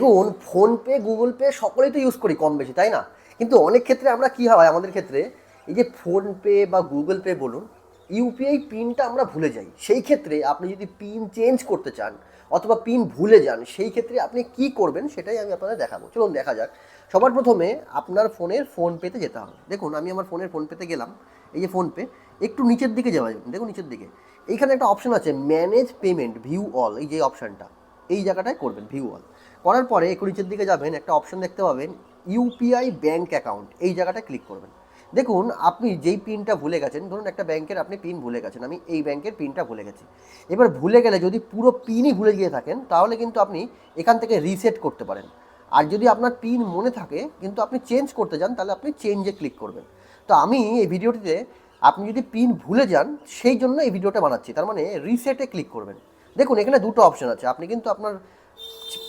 দেখুন, PhonePe, Google pay সকলেই তো ইউজ করি কম বেশি, তাই না? কিন্তু অনেক ক্ষেত্রে আমরা কী হয় আমাদের ক্ষেত্রে, এই যে ফোনপে বা গুগল পে বলুন, ইউপিআই পিনটা আমরা ভুলে যাই। সেই ক্ষেত্রে আপনি যদি পিন চেঞ্জ করতে চান অথবা পিন ভুলে যান, সেই ক্ষেত্রে আপনি কী করবেন সেটাই আমি আপনাদের দেখাবো। চলুন দেখা যাক। সবার প্রথমে আপনার ফোনের ফোনপেতে যেতে হবে। দেখুন, আমি আমার ফোনের ফোনপেতে গেলাম। এই যে ফোনপে, একটু নিচের দিকে যাওয়া যাবে, দেখুন নিচের দিকে। এইখানে একটা অপশন আছে ম্যানেজ পেমেন্ট, ভিউ অল, এই যে অপশানটা, এই জায়গাটায় করবেন ভিউ অল। করার পরে একটু নিচের দিকে যাবেন, একটা অপশন দেখতে পাবেন ইউপিআই ব্যাঙ্ক অ্যাকাউন্ট, এই জায়গাটায় ক্লিক করবেন। দেখুন, আপনি যেই পিনটা ভুলে গেছেন, ধরুন একটা ব্যাংকের আপনি পিন ভুলে গেছেন, আমি এই ব্যাংকের পিনটা ভুলে গেছি। এবার ভুলে গেলে যদি পুরো পিনই ভুলে গিয়ে থাকেন, তাহলে কিন্তু আপনি এখান থেকে রিসেট করতে পারেন। আর যদি আপনার পিন মনে থাকে কিন্তু আপনি চেঞ্জ করতে চান, তাহলে আপনি চেঞ্জে ক্লিক করবেন। তো আমি এই ভিডিওটিতে আপনি যদি পিন ভুলে যান সেই জন্য এই ভিডিওটা বানাচ্ছি, তার মানে রিসেটে ক্লিক করবেন। দেখুন, এখানে দুটো অপশন আছে। আপনি কিন্তু আপনার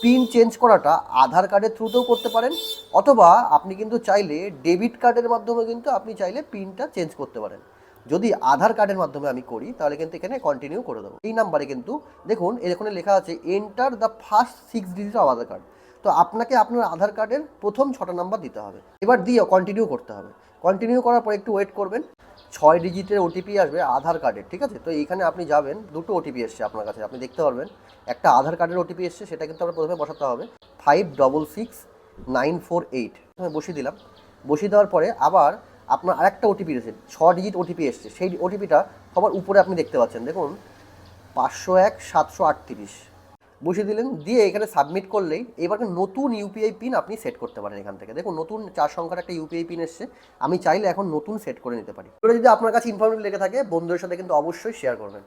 পিন চেঞ্জ করাটা আধার কার্ডের থ্রুতেও করতে পারেন, অথবা আপনি কিন্তু চাইলে ডেবিট কার্ডের মাধ্যমে কিন্তু আপনি চাইলে পিনটা চেঞ্জ করতে পারেন। যদি আধার কার্ডের মাধ্যমে আমি করি, তাহলে কিন্তু এখানে কন্টিনিউ করে দেবো। এই নাম্বারে কিন্তু দেখুন এখানে লেখা আছে enter the first 6 digit of Aadhaar card. তো আপনাকে আপনার আধার কার্ডের প্রথম 6টা নাম্বার দিতে হবে, এবার দিয়ে কন্টিনিউ করতে হবে। কন্টিনিউ করার পর একটু ওয়েট করবেন। 6 ডিজিটের ওটিপি আসবে আধার কার্ডের, ঠিক আছে? তো এইখানে আপনি যাবেন, দুটো ওটিপি এসছে আপনার কাছে, আপনি দেখতে পারবেন। একটা আধার কার্ডের ওটিপি এসছে, সেটা কিন্তু আমরা প্রথমে বসাতে হবে 566948। আমি বসিয়ে দিলাম। বসিয়ে দেওয়ার পরে আবার আপনার আরেকটা ওটিপি এসেছে, 6 ডিজিট ওটিপি এসছে। সেই ওটিপিটা সবার উপরে আপনি দেখতে পাচ্ছেন, দেখুন 501 738 বসিয়ে দিলেন। দিয়ে এখানে সাবমিট করলেই এবার নতুন ইউপিআই পিন আপনি সেট করতে পারেন এখান থেকে। দেখুন নতুন 4 সংখ্যার একটা ইউপিআই পিন এসছে। আমি চাইলে এখন নতুন সেট করে নিতে পারি। এবার যদি আপনার কাছে ইনফরমেটিভ লেগে থাকে, বন্ধুদের সাথে কিন্তু অবশ্যই শেয়ার করবেন।